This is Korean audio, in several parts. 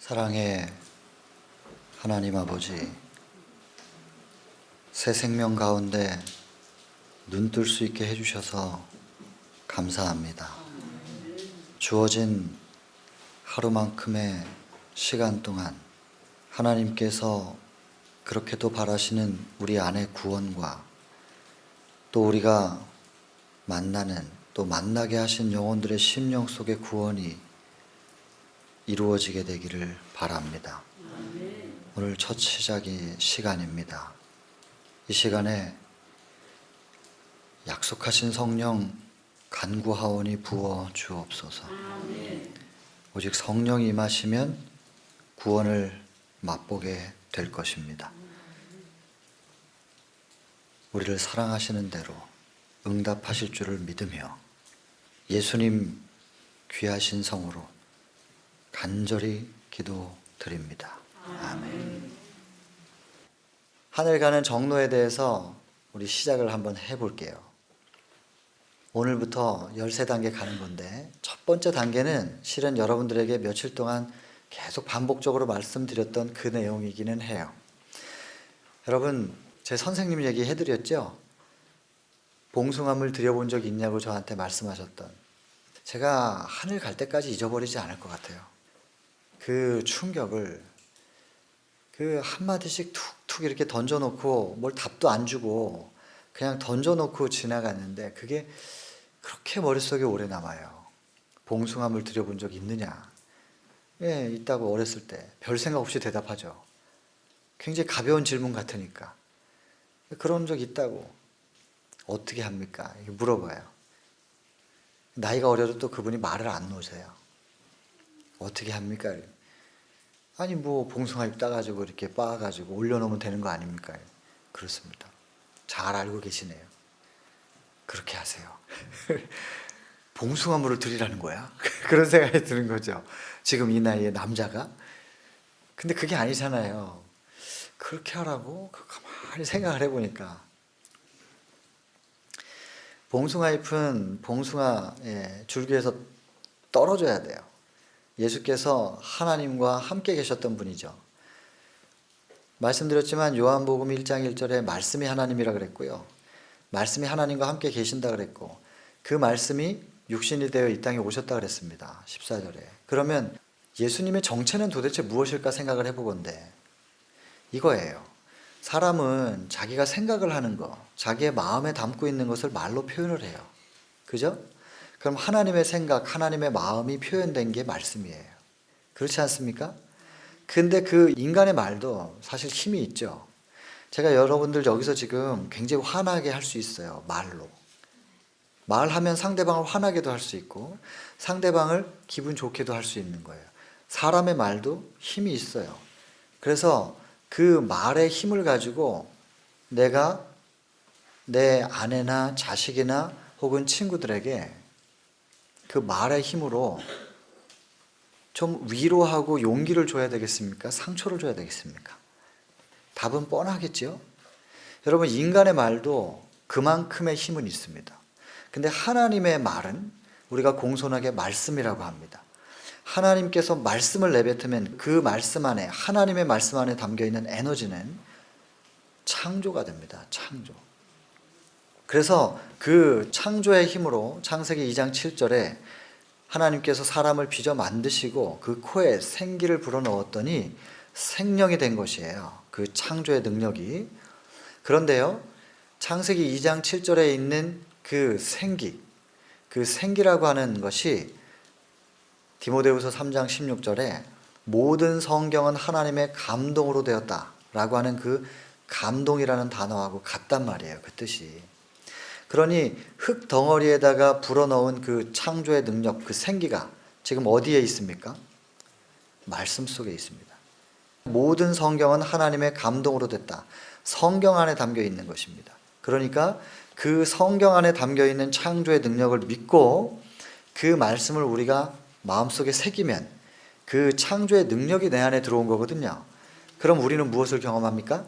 사랑의 하나님 아버지, 새 생명 가운데 눈뜰 수 있게 해주셔서 감사합니다. 주어진 하루만큼의 시간 동안 하나님께서 그렇게도 바라시는 우리 안의 구원과 또 우리가 만나는 또 만나게 하신 영혼들의 심령 속의 구원이 이루어지게 되기를 바랍니다. 오늘 첫 시작이 시간입니다. 이 시간에 약속하신 성령 간구하오니 부어 주옵소서. 오직 성령이 임하시면 구원을 맛보게 될 것입니다. 우리를 사랑하시는 대로 응답하실 줄을 믿으며 예수님 귀하신 성으로 간절히 기도드립니다. 아멘. 하늘 가는 정로에 대해서 우리 시작을 한번 해볼게요. 오늘부터 13단계 가는 건데 첫 번째 단계는 실은 여러분들에게 며칠 동안 계속 반복적으로 말씀드렸던 그 내용이기는 해요. 여러분, 제 선생님 얘기 해드렸죠? 봉숭아물 드려본 적 있냐고 저한테 말씀하셨던, 제가 하늘 갈 때까지 잊어버리지 않을 것 같아요. 그 충격을 그 한마디씩 툭툭 이렇게 던져놓고 뭘 답도 안 주고 그냥 던져놓고 지나갔는데 그게 그렇게 머릿속에 오래 남아요. 봉숭아물 드려본 적 있느냐? 예, 있다고 어렸을 때 별 생각 없이 대답하죠. 굉장히 가벼운 질문 같으니까. 그런 적 있다고. 어떻게 합니까? 물어봐요. 나이가 어려도 또 그분이 말을 안 놓으세요. 어떻게 합니까? 아니 뭐 봉숭아잎 따가지고 이렇게 빻아가지고 올려놓으면 되는 거 아닙니까? 그렇습니다. 잘 알고 계시네요. 그렇게 하세요. 봉숭아물을 드리라는 거야? 그런 생각이 드는 거죠. 지금 이 나이에 남자가. 근데 그게 아니잖아요. 그렇게 하라고 가만히 생각을 해보니까 봉숭아잎은 봉숭아 줄기에서 떨어져야 돼요. 예수께서 하나님과 함께 계셨던 분이죠. 말씀드렸지만 요한복음 1장 1절에 말씀이 하나님이라 그랬고요. 말씀이 하나님과 함께 계신다 그랬고 그 말씀이 육신이 되어 이 땅에 오셨다 그랬습니다. 14절에. 그러면 예수님의 정체는 도대체 무엇일까 생각을 해보건대 이거예요. 사람은 자기가 생각을 하는 거, 자기의 마음에 담고 있는 것을 말로 표현을 해요. 그죠? 그럼 하나님의 생각, 하나님의 마음이 표현된 게 말씀이에요. 그렇지 않습니까? 근데 그 인간의 말도 사실 힘이 있죠. 제가 여러분들 여기서 지금 굉장히 화나게 할 수 있어요. 말로. 말하면 상대방을 화나게도 할 수 있고 상대방을 기분 좋게도 할 수 있는 거예요. 사람의 말도 힘이 있어요. 그래서 그 말의 힘을 가지고 내가 내 아내나 자식이나 혹은 친구들에게 그 말의 힘으로 좀 위로하고 용기를 줘야 되겠습니까? 상처를 줘야 되겠습니까? 답은 뻔하겠죠? 여러분, 인간의 말도 그만큼의 힘은 있습니다. 근데 하나님의 말은 우리가 공손하게 말씀이라고 합니다. 하나님께서 말씀을 내뱉으면 그 말씀 안에, 하나님의 말씀 안에 담겨있는 에너지는 창조가 됩니다. 창조. 그래서 그 창조의 힘으로 창세기 2장 7절에 하나님께서 사람을 빚어 만드시고 그 코에 생기를 불어넣었더니 생명이 된 것이에요. 그 창조의 능력이. 그런데요, 창세기 2장 7절에 있는 그 생기라고 하는 것이 디모데후서 3장 16절에 모든 성경은 하나님의 감동으로 되었다라고 하는 그 감동이라는 단어하고 같단 말이에요. 그 뜻이. 그러니 흙 덩어리에다가 불어넣은 그 창조의 능력, 그 생기가 지금 어디에 있습니까? 말씀 속에 있습니다. 모든 성경은 하나님의 감동으로 됐다. 성경 안에 담겨 있는 것입니다. 그러니까 그 성경 안에 담겨 있는 창조의 능력을 믿고 그 말씀을 우리가 마음속에 새기면 그 창조의 능력이 내 안에 들어온 거거든요. 그럼 우리는 무엇을 경험합니까?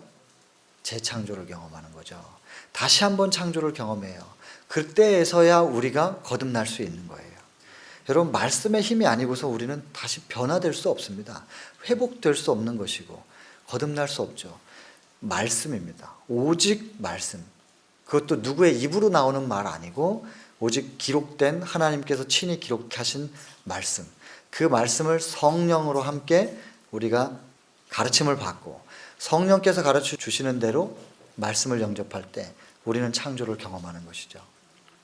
재창조를 경험하는 거죠. 다시 한번 창조를 경험해요. 그때에서야 우리가 거듭날 수 있는 거예요. 여러분, 말씀의 힘이 아니고서 우리는 다시 변화될 수 없습니다. 회복될 수 없는 것이고 거듭날 수 없죠. 말씀입니다. 오직 말씀. 그것도 누구의 입으로 나오는 말 아니고 오직 기록된 하나님께서 친히 기록하신 말씀. 그 말씀을 성령으로 함께 우리가 가르침을 받고 성령께서 가르쳐 주시는 대로 말씀을 영접할 때 우리는 창조를 경험하는 것이죠.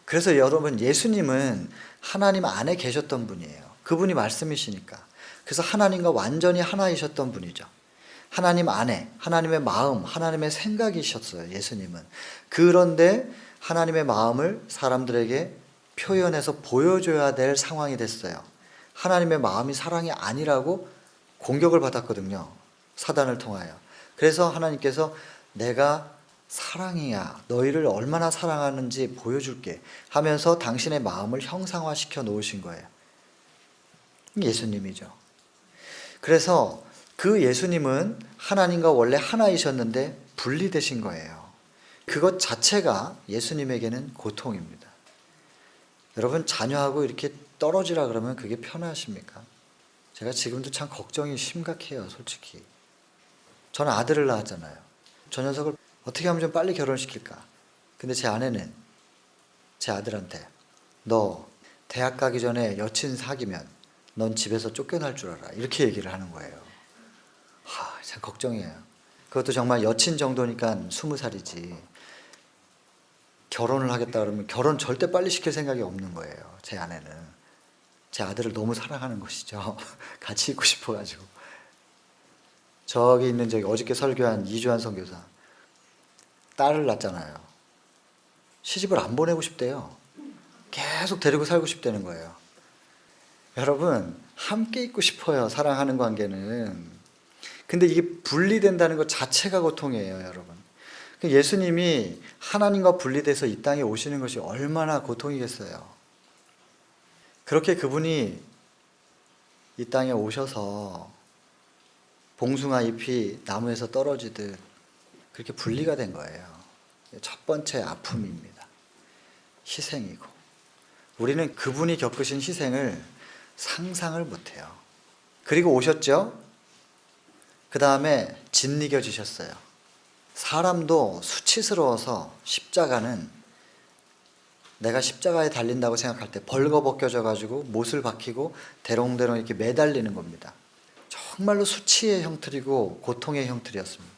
그래서 여러분, 예수님은 하나님 안에 계셨던 분이에요. 그분이 말씀이시니까. 그래서 하나님과 완전히 하나이셨던 분이죠. 하나님 안에, 하나님의 마음, 하나님의 생각이셨어요, 예수님은. 그런데 하나님의 마음을 사람들에게 표현해서 보여줘야 될 상황이 됐어요. 하나님의 마음이 사랑이 아니라고 공격을 받았거든요, 사단을 통하여. 그래서 하나님께서 내가 사랑이야, 너희를 얼마나 사랑하는지 보여줄게 하면서 당신의 마음을 형상화시켜 놓으신 거예요. 예수님이죠. 그래서 그 예수님은 하나님과 원래 하나이셨는데 분리되신 거예요. 그것 자체가 예수님에게는 고통입니다. 여러분, 자녀하고 이렇게 떨어지라 그러면 그게 편하십니까? 제가 지금도 참 걱정이 심각해요, 솔직히. 저는 아들을 낳았잖아요. 저 녀석을 어떻게 하면 좀 빨리 결혼시킬까? 근데 제 아내는 제 아들한테 너 대학 가기 전에 여친 사귀면 넌 집에서 쫓겨날 줄 알아, 이렇게 얘기를 하는 거예요. 참 걱정이에요. 그것도 정말 여친 정도니까 20살이지. 결혼을 하겠다 그러면 결혼 절대 빨리 시킬 생각이 없는 거예요, 제 아내는. 제 아들을 너무 사랑하는 것이죠. 같이 있고 싶어가지고. 저기 있는 어저께 설교한 이주환 선교사, 딸을 낳았잖아요. 시집을 안 보내고 싶대요. 계속 데리고 살고 싶다는 거예요. 여러분, 함께 있고 싶어요, 사랑하는 관계는. 근데 이게 분리된다는 것 자체가 고통이에요, 여러분. 예수님이 하나님과 분리돼서 이 땅에 오시는 것이 얼마나 고통이겠어요. 그렇게 그분이 이 땅에 오셔서 봉숭아 잎이 나무에서 떨어지듯 그렇게 분리가 된 거예요. 첫 번째 아픔입니다. 희생이고. 우리는 그분이 겪으신 희생을 상상을 못해요. 그리고 오셨죠? 그 다음에 짓이겨지셨어요. 사람도 수치스러워서 십자가는, 내가 십자가에 달린다고 생각할 때 벌거벗겨져 가지고 못을 박히고 대롱대롱 이렇게 매달리는 겁니다. 정말로 수치의 형틀이고 고통의 형틀이었습니다.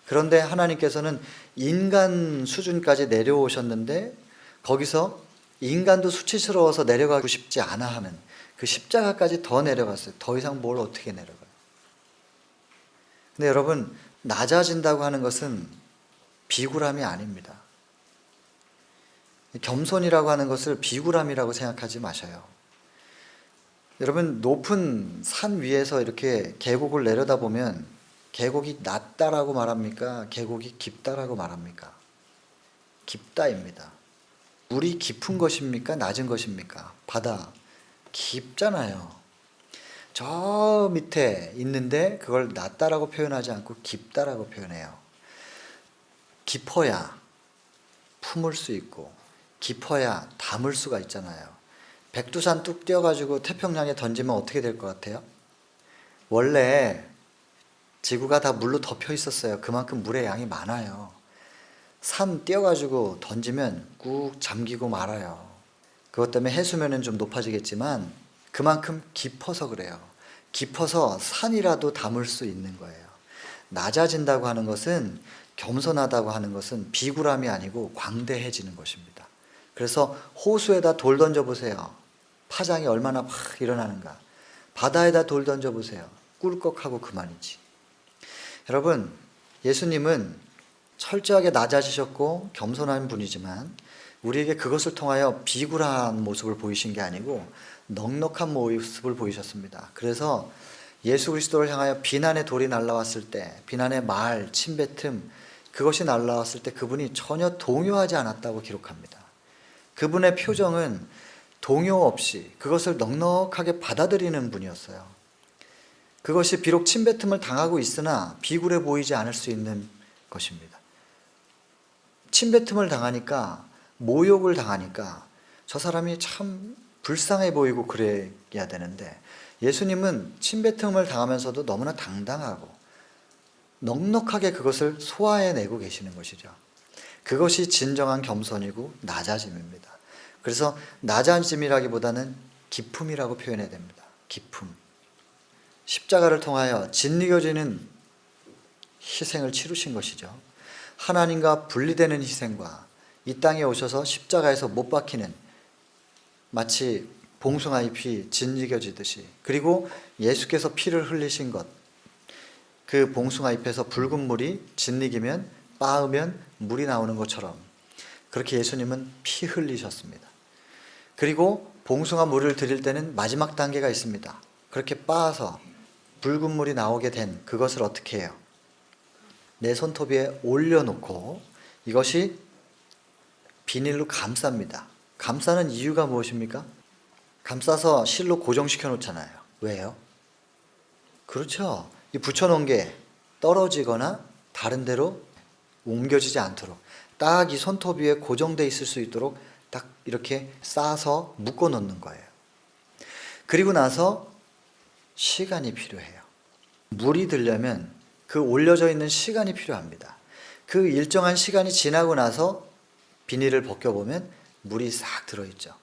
그런데 하나님께서는 인간 수준까지 내려오셨는데 거기서 인간도 수치스러워서 내려가고 싶지 않아 하는 그 십자가까지 더 내려갔어요. 더 이상 뭘 어떻게 내려가요. 근데 여러분, 낮아진다고 하는 것은 비굴함이 아닙니다. 겸손이라고 하는 것을 비굴함이라고 생각하지 마셔요. 여러분, 높은 산 위에서 이렇게 계곡을 내려다보면 계곡이 낮다라고 말합니까? 계곡이 깊다라고 말합니까? 깊다입니다. 물이 깊은 것입니까? 낮은 것입니까? 바다 깊잖아요. 저 밑에 있는데 그걸 낮다라고 표현하지 않고 깊다라고 표현해요. 깊어야 품을 수 있고 깊어야 담을 수가 있잖아요. 백두산 뚝 뛰어가지고 태평양에 던지면 어떻게 될 것 같아요? 원래 지구가 다 물로 덮여 있었어요. 그만큼 물의 양이 많아요. 산 뛰어가지고 던지면 꾹 잠기고 말아요. 그것 때문에 해수면은 좀 높아지겠지만 그만큼 깊어서 그래요. 깊어서 산이라도 담을 수 있는 거예요. 낮아진다고 하는 것은, 겸손하다고 하는 것은 비굴함이 아니고 광대해지는 것입니다. 그래서 호수에다 돌 던져보세요. 파장이 얼마나 막 일어나는가. 바다에다 돌 던져보세요. 꿀꺽하고 그만이지. 여러분, 예수님은 철저하게 낮아지셨고 겸손한 분이지만 우리에게 그것을 통하여 비굴한 모습을 보이신 게 아니고 넉넉한 모습을 보이셨습니다. 그래서 예수 그리스도를 향하여 비난의 돌이 날라왔을 때, 비난의 말, 침뱉음, 그것이 날라왔을 때 그분이 전혀 동요하지 않았다고 기록합니다. 그분의 표정은 동요 없이 그것을 넉넉하게 받아들이는 분이었어요. 그것이 비록 침뱉음을 당하고 있으나 비굴해 보이지 않을 수 있는 것입니다. 침뱉음을 당하니까, 모욕을 당하니까 저 사람이 참 불쌍해 보이고 그래야 되는데 예수님은 침뱉음을 당하면서도 너무나 당당하고 넉넉하게 그것을 소화해내고 계시는 것이죠. 그것이 진정한 겸손이고 낮아짐입니다. 그래서 낮아짐이라기보다는 기품이라고 표현해야 됩니다. 기품. 십자가를 통하여 진리겨지는 희생을 치르신 것이죠. 하나님과 분리되는 희생과 이 땅에 오셔서 십자가에서 못 박히는 마치 봉숭아의 피 진리겨지듯이, 그리고 예수께서 피를 흘리신 것, 그 봉숭아 잎에서 붉은 물이 진리기면 빻으면 물이 나오는 것처럼 그렇게 예수님은 피 흘리셨습니다. 그리고 봉숭아 물을 드릴 때는 마지막 단계가 있습니다. 그렇게 빻아서 붉은 물이 나오게 된 그것을 어떻게 해요? 내 손톱 위에 올려놓고 이것이 비닐로 감쌉니다. 감싸는 이유가 무엇입니까? 감싸서 실로 고정시켜 놓잖아요. 왜요? 그렇죠. 이 붙여놓은 게 떨어지거나 다른 데로 옮겨지지 않도록 딱 이 손톱 위에 고정되어 있을 수 있도록 딱 이렇게 싸서 묶어 놓는 거예요. 그리고 나서 시간이 필요해요. 물이 들려면 그 올려져 있는 시간이 필요합니다. 그 일정한 시간이 지나고 나서 비닐을 벗겨보면 물이 싹 들어있죠.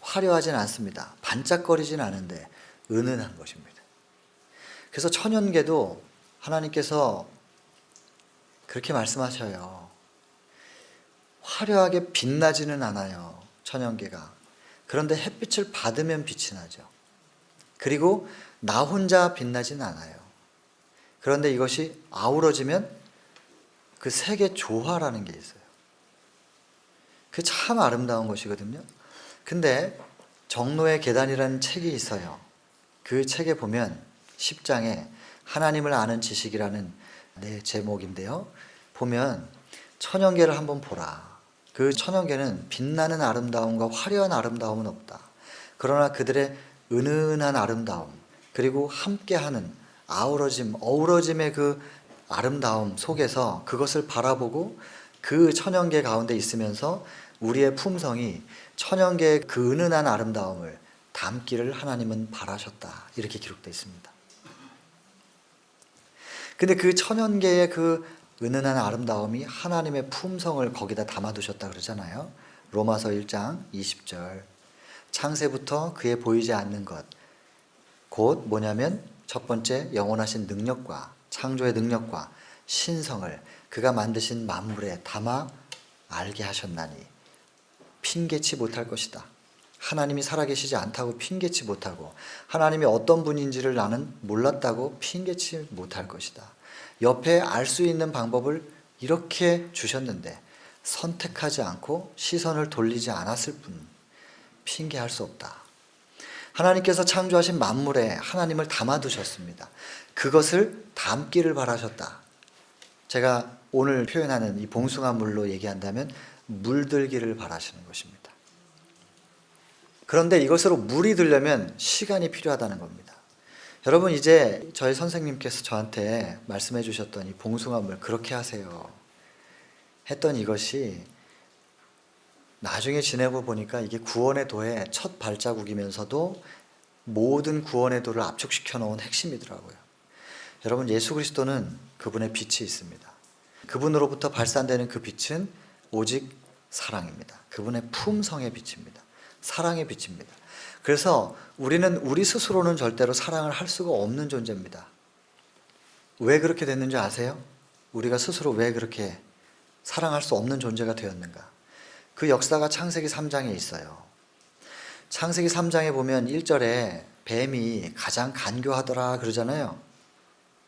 화려하진 않습니다. 반짝거리진 않은데 은은한 것입니다. 그래서 천연계도 하나님께서 그렇게 말씀하셔요. 화려하게 빛나지는 않아요. 천연계가. 그런데 햇빛을 받으면 빛이 나죠. 그리고 나 혼자 빛나지는 않아요. 그런데 이것이 아우러지면 그 색의 조화라는 게 있어요. 그게 참 아름다운 것이거든요. 근데 정로의 계단이라는 책이 있어요. 그 책에 보면 10장에 하나님을 아는 지식이라는 제목인데요. 보면 천연계를 한번 보라. 그 천연계는 빛나는 아름다움과 화려한 아름다움은 없다. 그러나 그들의 은은한 아름다움, 그리고 함께하는 아우러짐, 어우러짐의 그 아름다움 속에서 그것을 바라보고 그 천연계 가운데 있으면서 우리의 품성이 천연계의 그 은은한 아름다움을 담기를 하나님은 바라셨다. 이렇게 기록되어 있습니다. 근데 그 천연계의 그 은은한 아름다움이 하나님의 품성을 거기다 담아두셨다 그러잖아요. 로마서 1장 20절. 창세부터 그에 보이지 않는 것, 곧 뭐냐면 첫 번째 영원하신 능력과 창조의 능력과 신성을 그가 만드신 만물에 담아 알게 하셨나니 핑계치 못할 것이다. 하나님이 살아계시지 않다고 핑계치 못하고 하나님이 어떤 분인지를 나는 몰랐다고 핑계치 못할 것이다. 옆에 알 수 있는 방법을 이렇게 주셨는데 선택하지 않고 시선을 돌리지 않았을 뿐 핑계할 수 없다. 하나님께서 창조하신 만물에 하나님을 담아두셨습니다. 그것을 담기를 바라셨다. 제가 오늘 표현하는 이 봉숭아 물로 얘기한다면 물들기를 바라시는 것입니다. 그런데 이것으로 물이 들려면 시간이 필요하다는 겁니다. 여러분, 이제 저희 선생님께서 저한테 말씀해 주셨던 이 봉숭아 물 그렇게 하세요 했던 이것이 나중에 지내고 보니까 이게 구원의 도의 첫 발자국이면서도 모든 구원의 도를 압축시켜 놓은 핵심이더라고요. 여러분, 예수 그리스도는 그분의 빛이 있습니다. 그분으로부터 발산되는 그 빛은 오직 사랑입니다. 그분의 품성의 빛입니다. 사랑의 빛입니다. 그래서 우리는 우리 스스로는 절대로 사랑을 할 수가 없는 존재입니다. 왜 그렇게 됐는지 아세요? 우리가 스스로 왜 그렇게 사랑할 수 없는 존재가 되었는가? 그 역사가 창세기 3장에 있어요. 창세기 3장에 보면 1절에 뱀이 가장 간교하더라 그러잖아요.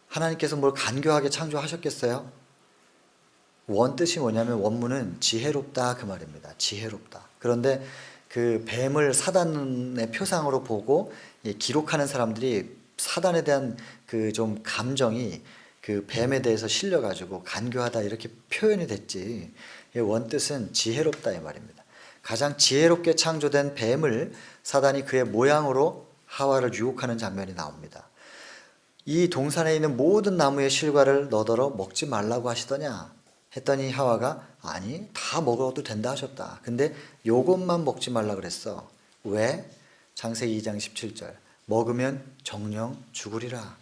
하나님께서 뭘 간교하게 창조하셨겠어요? 원뜻이 뭐냐면 원문은 지혜롭다 그 말입니다. 지혜롭다. 그런데 그 뱀을 사단의 표상으로 보고 기록하는 사람들이 사단에 대한 그 좀 감정이 그 뱀에 대해서 실려가지고 간교하다 이렇게 표현이 됐지, 원뜻은 지혜롭다 이 말입니다. 가장 지혜롭게 창조된 뱀을 사단이 그의 모양으로 하와를 유혹하는 장면이 나옵니다. 이 동산에 있는 모든 나무의 실과를 너더러 먹지 말라고 하시더냐 했더니 하와가 아니 다 먹어도 된다 하셨다. 근데 요것만 먹지 말라 그랬어. 왜? 창세기 2장 17절. 먹으면 정령 죽으리라.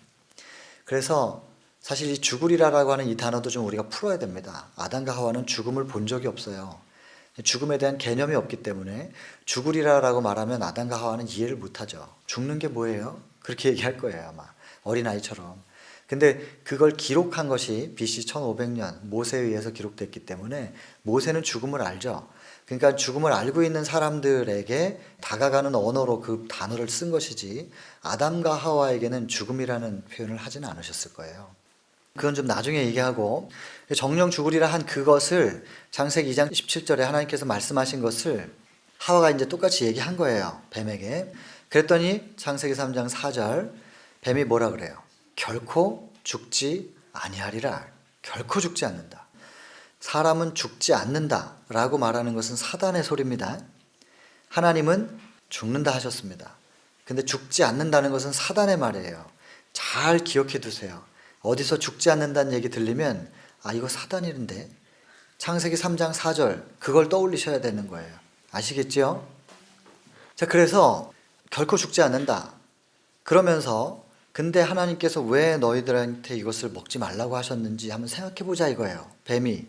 그래서 사실 이 죽으리라라고 하는 이 단어도 좀 우리가 풀어야 됩니다. 아담과 하와는 죽음을 본 적이 없어요. 죽음에 대한 개념이 없기 때문에 죽으리라라고 말하면 아담과 하와는 이해를 못하죠. 죽는 게 뭐예요? 그렇게 얘기할 거예요, 아마. 어린아이처럼. 근데 그걸 기록한 것이 BC 1500년 모세에 의해서 기록됐기 때문에 모세는 죽음을 알죠. 그러니까 죽음을 알고 있는 사람들에게 다가가는 언어로 그 단어를 쓴 것이지 아담과 하와에게는 죽음이라는 표현을 하지는 않으셨을 거예요. 그건 좀 나중에 얘기하고, 정령 죽으리라 한 그것을 창세기 2장 17절에 하나님께서 말씀하신 것을 하와가 이제 똑같이 얘기한 거예요, 뱀에게. 그랬더니 창세기 3장 4절 뱀이 뭐라 그래요? 결코 죽지 아니하리라. 결코 죽지 않는다. 사람은 죽지 않는다 라고 말하는 것은 사단의 소리입니다. 하나님은 죽는다 하셨습니다. 근데 죽지 않는다는 것은 사단의 말이에요. 잘 기억해 두세요. 어디서 죽지 않는다는 얘기 들리면 이거 사단이는데, 창세기 3장 4절 그걸 떠올리셔야 되는 거예요. 아시겠죠? 자, 그래서 결코 죽지 않는다. 그러면서 근데 하나님께서 왜 너희들한테 이것을 먹지 말라고 하셨는지 한번 생각해 보자 이거예요. 뱀이.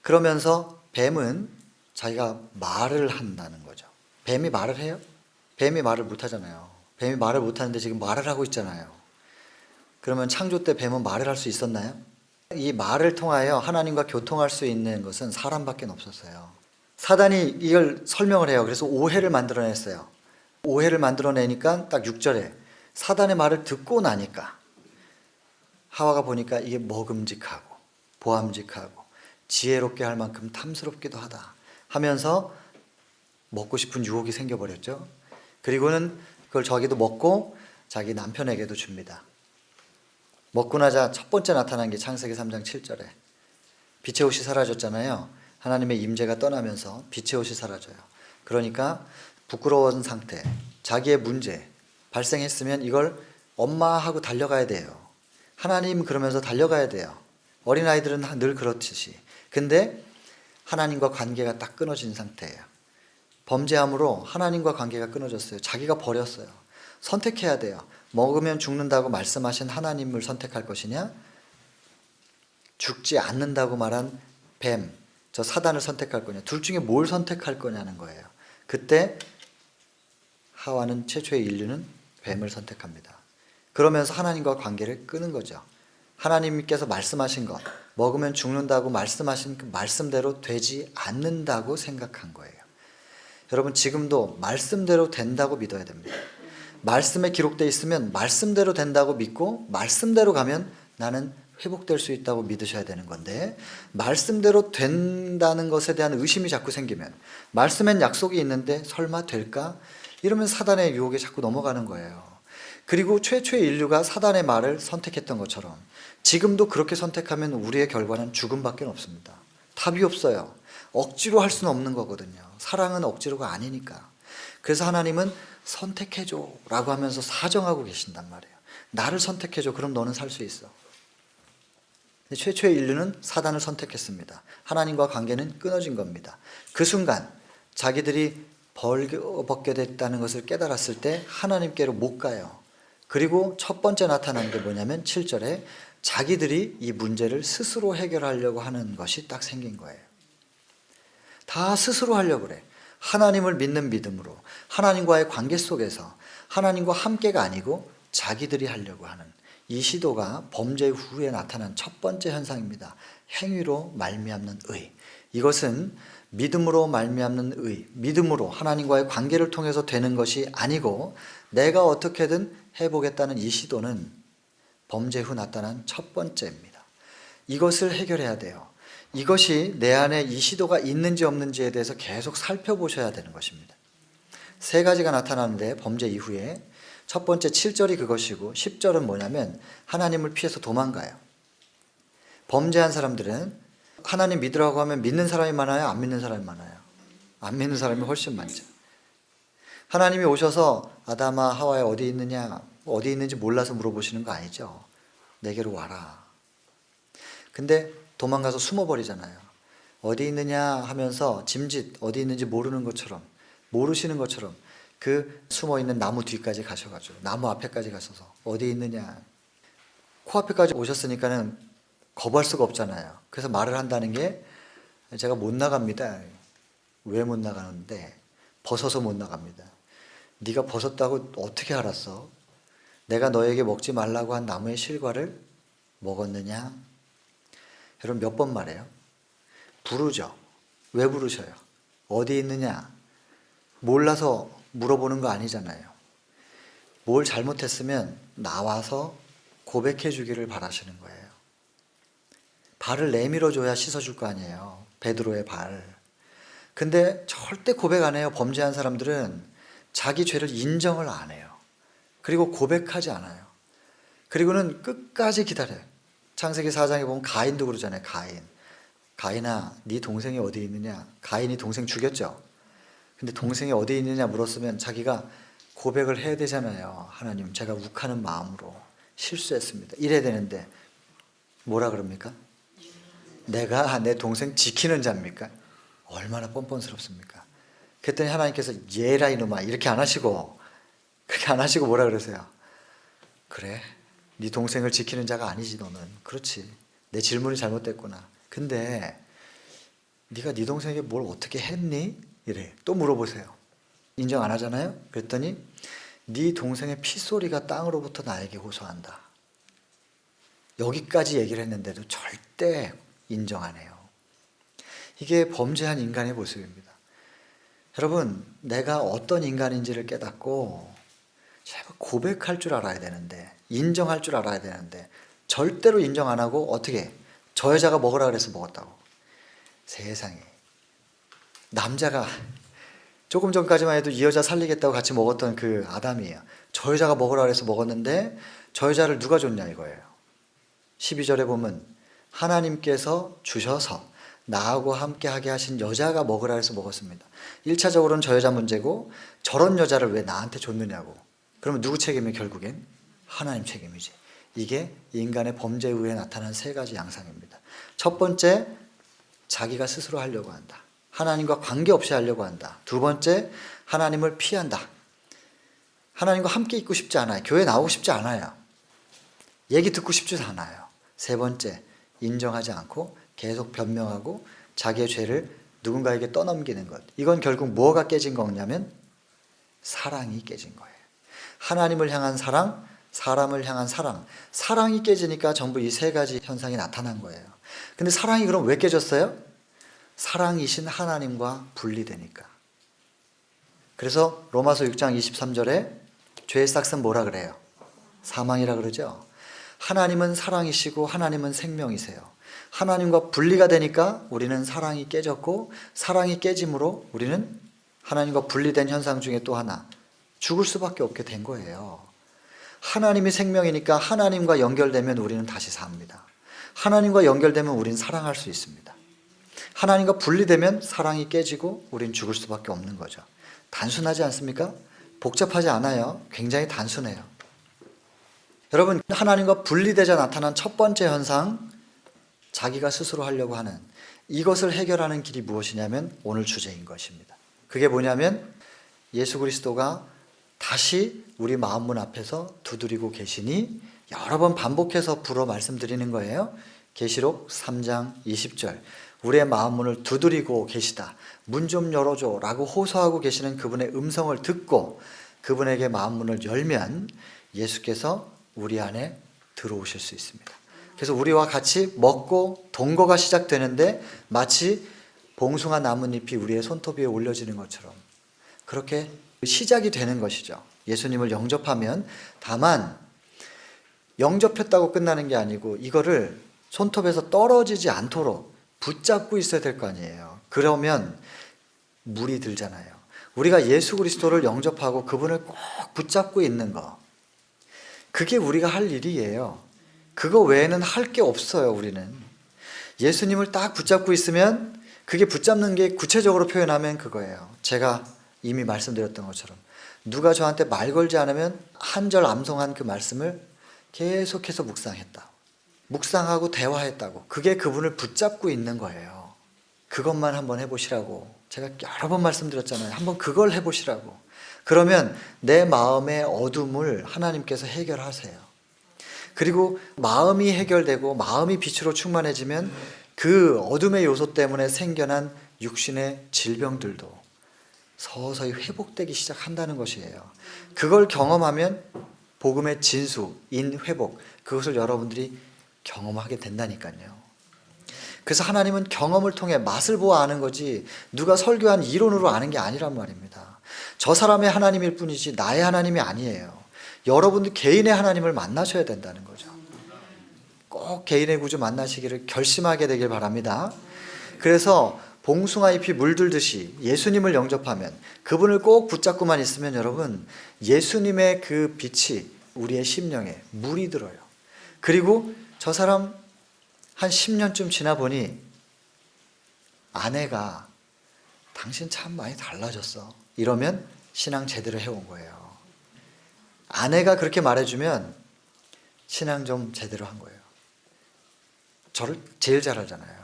그러면서 뱀은 자기가 말을 한다는 거죠. 뱀이 말을 해요? 뱀이 말을 못 하잖아요. 뱀이 말을 못 하는데 지금 말을 하고 있잖아요. 그러면 창조 때 뱀은 말을 할 수 있었나요? 이 말을 통하여 하나님과 교통할 수 있는 것은 사람밖에 없었어요. 사단이 이걸 설명을 해요. 그래서 오해를 만들어냈어요. 오해를 만들어내니까 딱 6절에 사단의 말을 듣고 나니까 하와가 보니까 이게 먹음직하고 보암직하고 지혜롭게 할 만큼 탐스럽기도 하다 하면서 먹고 싶은 유혹이 생겨버렸죠. 그리고는 그걸 자기도 먹고 자기 남편에게도 줍니다. 먹고 나자 첫 번째 나타난 게 창세기 3장 7절에 빛의 옷이 사라졌잖아요. 하나님의 임재가 떠나면서 빛의 옷이 사라져요. 그러니까 부끄러운 상태, 자기의 문제 발생했으면 이걸 엄마 하고 달려가야 돼요. 하나님 그러면서 달려가야 돼요. 어린아이들은 늘 그렇듯이. 근데 하나님과 관계가 딱 끊어진 상태예요. 범죄함으로 하나님과 관계가 끊어졌어요. 자기가 버렸어요. 선택해야 돼요. 먹으면 죽는다고 말씀하신 하나님을 선택할 것이냐, 죽지 않는다고 말한 뱀, 저 사단을 선택할 거냐, 둘 중에 뭘 선택할 거냐는 거예요. 그때 하와는, 최초의 인류는 뱀을 선택합니다. 그러면서 하나님과 관계를 끊은 거죠. 하나님께서 말씀하신 것, 먹으면 죽는다고 말씀하신 그 말씀대로 되지 않는다고 생각한 거예요. 여러분, 지금도 말씀대로 된다고 믿어야 됩니다. 말씀에 기록되어 있으면 말씀대로 된다고 믿고 말씀대로 가면 나는 회복될 수 있다고 믿으셔야 되는 건데, 말씀대로 된다는 것에 대한 의심이 자꾸 생기면, 말씀엔 약속이 있는데 설마 될까? 이러면 사단의 유혹에 자꾸 넘어가는 거예요. 그리고 최초의 인류가 사단의 말을 선택했던 것처럼 지금도 그렇게 선택하면 우리의 결과는 죽음밖에 없습니다. 답이 없어요. 억지로 할 수는 없는 거거든요. 사랑은 억지로가 아니니까. 그래서 하나님은 선택해줘 라고 하면서 사정하고 계신단 말이에요. 나를 선택해줘. 그럼 너는 살 수 있어. 최초의 인류는 사단을 선택했습니다. 하나님과 관계는 끊어진 겁니다. 그 순간 자기들이 벌받게 됐다는 것을 깨달았을 때 하나님께로 못 가요. 그리고 첫 번째 나타난 게 뭐냐면 7절에 자기들이 이 문제를 스스로 해결하려고 하는 것이 딱 생긴 거예요. 다 스스로 하려고 그래. 하나님을 믿는 믿음으로, 하나님과의 관계 속에서 하나님과 함께가 아니고 자기들이 하려고 하는 이 시도가 범죄 후에 나타난 첫 번째 현상입니다. 행위로 말미암는 의. 이것은 믿음으로 말미암는 의, 믿음으로 하나님과의 관계를 통해서 되는 것이 아니고 내가 어떻게든 해보겠다는 이 시도는 범죄 후 나타난 첫 번째입니다. 이것을 해결해야 돼요. 이것이 내 안에 이 시도가 있는지 없는지에 대해서 계속 살펴보셔야 되는 것입니다. 세 가지가 나타나는데 범죄 이후에 첫 번째 7절이 그것이고 10절은 뭐냐면 하나님을 피해서 도망가요. 범죄한 사람들은 하나님 믿으라고 하면 믿는 사람이 많아요? 안 믿는 사람이 많아요? 안 믿는 사람이 훨씬 많죠. 하나님이 오셔서 아담아 하와야 어디 있느냐, 어디 있는지 몰라서 물어보시는 거 아니죠. 내게로 와라. 근데 도망가서 숨어버리잖아요. 어디 있느냐 하면서 짐짓 어디 있는지 모르는 것처럼, 모르시는 것처럼 그 숨어있는 나무 뒤까지 가셔가지고 나무 앞에까지 가셔서 어디 있느냐. 코앞에까지 오셨으니까는 거부할 수가 없잖아요. 그래서 말을 한다는 게 제가 못 나갑니다. 왜 못 나가는데? 벗어서 못 나갑니다. 네가 벗었다고 어떻게 알았어? 내가 너에게 먹지 말라고 한 나무의 실과를 먹었느냐? 여러분 몇 번 말해요? 부르죠. 왜 부르셔요? 어디 있느냐? 몰라서 물어보는 거 아니잖아요. 뭘 잘못했으면 나와서 고백해 주기를 바라시는 거예요. 발을 내밀어 줘야 씻어줄 거 아니에요. 베드로의 발. 근데 절대 고백 안 해요. 범죄한 사람들은 자기 죄를 인정을 안 해요. 그리고 고백하지 않아요. 그리고는 끝까지 기다려요. 창세기 4장에 보면 가인도 그러잖아요. 가인아 네 동생이 어디 있느냐. 가인이 동생 죽였죠. 근데 동생이 어디 있느냐 물었으면 자기가 고백을 해야 되잖아요. 하나님 제가 욱하는 마음으로 실수했습니다. 이래야 되는데 뭐라 그럽니까? 내가 내 동생 지키는 자입니까? 얼마나 뻔뻔스럽습니까? 그랬더니 하나님께서 얘라 이놈아 이렇게 안 하시고 그렇게 안 하시고 뭐라 그러세요? 그래 네 동생을 지키는 자가 아니지 너는. 그렇지 내 질문이 잘못됐구나. 근데 네가 네 동생에게 뭘 어떻게 했니? 이래 또 물어보세요. 인정 안 하잖아요? 그랬더니 네 동생의 피소리가 땅으로부터 나에게 호소한다. 여기까지 얘기를 했는데도 절대 인정 안 해요. 이게 범죄한 인간의 모습입니다. 여러분 내가 어떤 인간인지를 깨닫고 제발 고백할 줄 알아야 되는데 인정할 줄 알아야 되는데 절대로 인정 안 하고 어떻게 저 여자가 먹으라 그래서 먹었다고. 세상에 남자가 조금 전까지만 해도 이 여자 살리겠다고 같이 먹었던 그 아담이에요. 저 여자가 먹으라 그래서 먹었는데 저 여자를 누가 줬냐 이거예요. 12절에 보면 하나님께서 주셔서 나하고 함께하게 하신 여자가 먹으라 해서 먹었습니다. 1차적으로는 저 여자 문제고 저런 여자를 왜 나한테 줬느냐고. 그러면 누구 책임이 결국엔? 하나님 책임이지. 이게 인간의 범죄 후에 나타난 세 가지 양상입니다. 첫 번째, 자기가 스스로 하려고 한다. 하나님과 관계없이 하려고 한다. 두 번째, 하나님을 피한다. 하나님과 함께 있고 싶지 않아요. 교회 나오고 싶지 않아요. 얘기 듣고 싶지도 않아요. 세 번째, 인정하지 않고 계속 변명하고 자기의 죄를 누군가에게 떠넘기는 것. 이건 결국 뭐가 깨진 거냐면 사랑이 깨진 거예요. 하나님을 향한 사랑, 사람을 향한 사랑. 사랑이 깨지니까 전부 이 세 가지 현상이 나타난 거예요. 근데 사랑이 그럼 왜 깨졌어요? 사랑이신 하나님과 분리되니까. 그래서 로마서 6장 23절에 죄의 싹은 뭐라 그래요? 사망이라 그러죠. 하나님은 사랑이시고 하나님은 생명이세요. 하나님과 분리가 되니까 우리는 사랑이 깨졌고 사랑이 깨짐으로 우리는 하나님과 분리된 현상 중에 또 하나 죽을 수밖에 없게 된 거예요. 하나님이 생명이니까 하나님과 연결되면 우리는 다시 삽니다. 하나님과 연결되면 우리는 사랑할 수 있습니다. 하나님과 분리되면 사랑이 깨지고 우리는 죽을 수밖에 없는 거죠. 단순하지 않습니까? 복잡하지 않아요. 굉장히 단순해요. 여러분 하나님과 분리되자 나타난 첫 번째 현상, 자기가 스스로 하려고 하는 이것을 해결하는 길이 무엇이냐면 오늘 주제인 것입니다. 그게 뭐냐면 예수 그리스도가 다시 우리 마음문 앞에서 두드리고 계시니 여러 번 반복해서 불어 말씀드리는 거예요. 계시록 3장 20절 우리의 마음문을 두드리고 계시다. 문 좀 열어줘 라고 호소하고 계시는 그분의 음성을 듣고 그분에게 마음문을 열면 예수께서 우리 안에 들어오실 수 있습니다. 그래서 우리와 같이 먹고 동거가 시작되는데 마치 봉숭아 나뭇잎이 우리의 손톱 위에 올려지는 것처럼 그렇게 시작이 되는 것이죠. 예수님을 영접하면. 다만 영접했다고 끝나는 게 아니고 이거를 손톱에서 떨어지지 않도록 붙잡고 있어야 될 거 아니에요. 그러면 물이 들잖아요. 우리가 예수 그리스도를 영접하고 그분을 꼭 붙잡고 있는 거, 그게 우리가 할 일이에요. 그거 외에는 할 게 없어요. 우리는 예수님을 딱 붙잡고 있으면, 그게 붙잡는 게 구체적으로 표현하면 그거예요. 제가 이미 말씀드렸던 것처럼 누가 저한테 말 걸지 않으면 한 절 암송한 그 말씀을 계속해서 묵상하고 대화했다고. 그게 그분을 붙잡고 있는 거예요. 그것만 한번 해보시라고 제가 여러 번 말씀드렸잖아요. 한번 그걸 해보시라고. 그러면 내 마음의 어둠을 하나님께서 해결하세요. 그리고 마음이 해결되고 마음이 빛으로 충만해지면 그 어둠의 요소 때문에 생겨난 육신의 질병들도 서서히 회복되기 시작한다는 것이에요. 그걸 경험하면 복음의 진수, 인회복, 그것을 여러분들이 경험하게 된다니까요. 그래서 하나님은 경험을 통해 맛을 보아 아는 거지 누가 설교한 이론으로 아는 게 아니란 말입니다. 저 사람의 하나님일 뿐이지 나의 하나님이 아니에요. 여러분들 개인의 하나님을 만나셔야 된다는 거죠. 꼭 개인의 구주 만나시기를 결심하게 되길 바랍니다. 그래서 봉숭아 잎이 물들듯이 예수님을 영접하면, 그분을 꼭 붙잡고만 있으면 여러분, 예수님의 그 빛이 우리의 심령에 물이 들어요. 그리고 저 사람 한 10년쯤 지나 보니 아내가 당신 참 많이 달라졌어, 이러면 신앙 제대로 해온 거예요. 아내가 그렇게 말해주면 신앙 좀 제대로 한 거예요. 저를 제일 잘 알잖아요.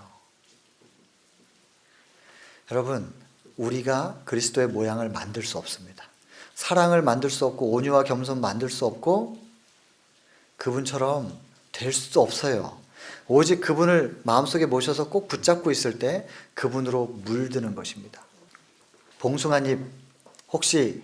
여러분, 우리가 그리스도의 모양을 만들 수 없습니다. 사랑을 만들 수 없고 온유와 겸손 만들 수 없고 그분처럼 될 수도 없어요. 오직 그분을 마음속에 모셔서 꼭 붙잡고 있을 때 그분으로 물드는 것입니다. 봉숭아잎, 혹시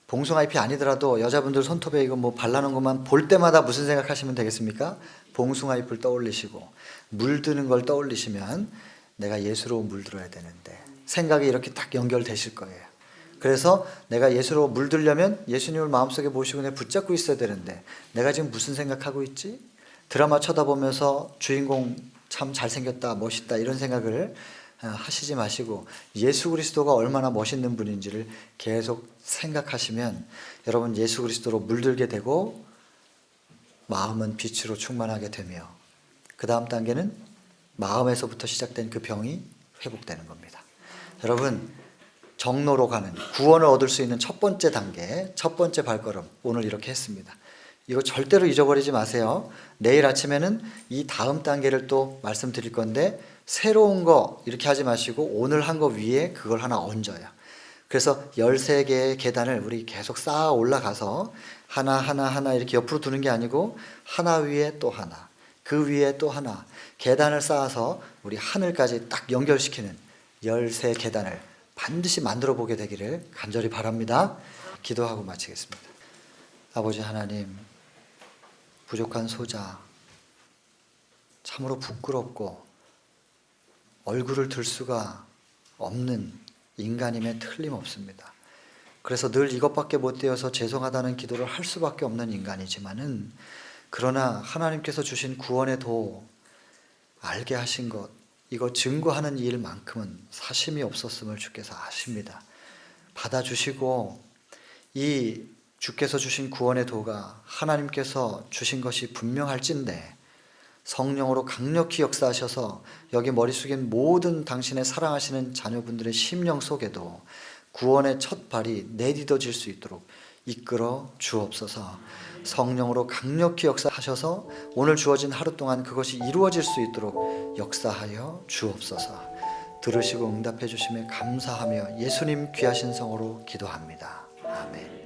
봉숭아잎이 아니더라도 여자분들 손톱에 이거 뭐 발라놓은 것만 볼 때마다 무슨 생각하시면 되겠습니까? 봉숭아잎을 떠올리시고 물드는 걸 떠올리시면 내가 예수로 물들어야 되는데 생각이 이렇게 딱 연결되실 거예요. 그래서 내가 예수로 물들려면 예수님을 마음속에 모시고 내가 붙잡고 있어야 되는데 내가 지금 무슨 생각하고 있지? 드라마 쳐다보면서 주인공 참 잘생겼다, 멋있다 이런 생각을 하시지 마시고 예수 그리스도가 얼마나 멋있는 분인지를 계속 생각하시면 여러분 예수 그리스도로 물들게 되고 마음은 빛으로 충만하게 되며 그 다음 단계는 마음에서부터 시작된 그 병이 회복되는 겁니다. 여러분, 정로로 가는 구원을 얻을 수 있는 첫 번째 단계, 첫 번째 발걸음 오늘 이렇게 했습니다. 이거 절대로 잊어버리지 마세요. 내일 아침에는 이 다음 단계를 또 말씀드릴 건데 새로운 거 이렇게 하지 마시고 오늘 한 거 위에 그걸 하나 얹어요. 그래서 13개의 계단을 우리 계속 쌓아 올라가서 하나 이렇게 옆으로 두는 게 아니고 하나 위에 또 하나, 그 위에 또 하나, 계단을 쌓아서 우리 하늘까지 딱 연결시키는 13계단을 반드시 만들어 보게 되기를 간절히 바랍니다. 기도하고 마치겠습니다. 아버지 하나님, 부족한 소자, 참으로 부끄럽고 얼굴을 들 수가 없는 인간임에 틀림없습니다. 그래서 늘 이것밖에 못 되어서 죄송하다는 기도를 할 수밖에 없는 인간이지만은 그러나 하나님께서 주신 구원의 도 알게 하신 것, 이거 증거하는 일만큼은 사심이 없었음을 주께서 아십니다. 받아주시고 이 주께서 주신 구원의 도가 하나님께서 주신 것이 분명할진대 성령으로 강력히 역사하셔서 여기 머리 숙인 모든 당신의 사랑하시는 자녀분들의 심령 속에도 구원의 첫 발이 내딛어질 수 있도록 이끌어 주옵소서. 성령으로 강력히 역사하셔서 오늘 주어진 하루 동안 그것이 이루어질 수 있도록 역사하여 주옵소서. 들으시고 응답해 주심에 감사하며 예수님 귀하신 성으로 기도합니다. 아멘.